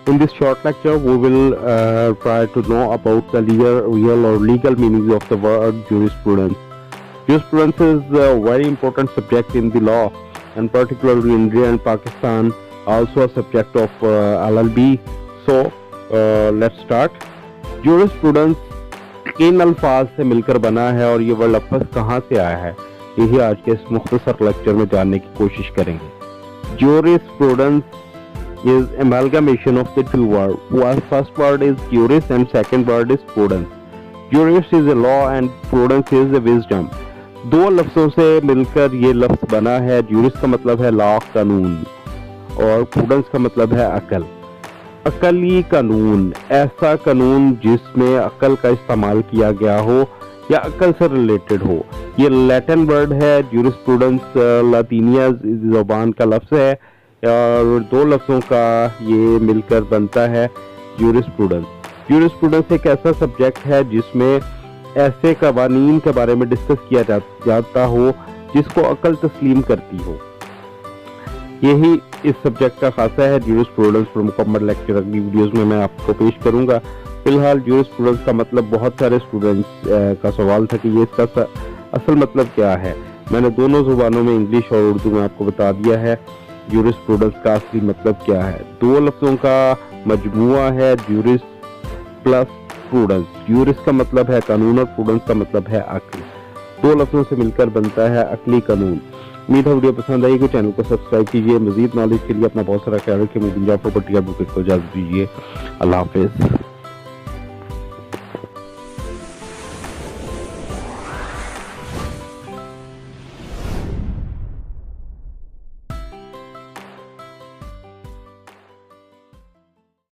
In this short lecture, we will try to know about the real or legal meanings of the word jurisprudence. Jurisprudence is a very important subject in the law, and particularly in India and Pakistan, also a subject of LLB. So, let's start. Jurisprudence किन अल्फाज से मिलकर बना है और ये word लफ्ज़ कहाँ से आया है, यही आज के इस मुख्तसर लेक्चर में जानने की कोशिश करेंगे. Jurisprudence is amalgamation of the two words. First word is juris and second word is prudence. Juris is a law and prudence is a wisdom. दो लफ्ज़ों से मिलकर ये लफ्ज़ बना है. juris का मतलब है लॉ, कानून, और prudence का मतलब है अकल. अकली कानून, ऐसा कानून जिसमें अकल का इस्तेमाल किया गया हो या अकल से रिलेटेड हो. ये लैटिन वर्ड है. jurisprudence लातीनिया ज़बान का लफ्ज़ है और दो लफ्ज़ों का ये मिलकर बनता है jurisprudence. jurisprudence एक ऐसा सब्जेक्ट है जिसमें ऐसे कवानीन के बारे में डिस्कस किया जाता हो जिसको अकल तस्लीम करती हो. यही इस सब्जेक्ट का खासा है. jurisprudence पर मुकम्मल लेक्चर अगली वीडियोस में मैं आपको पेश करूंगा. फिलहाल jurisprudence का मतलब बहुत सारे स्टूडेंट्स का सवाल था कि ये इसका असल मतलब क्या है. मैंने दोनों जुबानों में, इंग्लिश और उर्दू में, आपको बता दिया है jurisprudence का असली मतलब क्या है. दो लफ्ज़ों का मजमुआ है juris प्लस prudence. juris का मतलब है कानून और prudence का मतलब है अक्ल. दो लफ्ज़ों से मिलकर बनता है अकली कानून. उम्मीद है वीडियो पसंद आएगी. चैनल को सब्सक्राइब कीजिए. मजीद नॉलेज के लिए अपना बहुत सारा ख्याल रखिए. मुझे प्रॉपर्टी एडवोकेट को इजाज़त दीजिए. अल्लाह हाफिज़.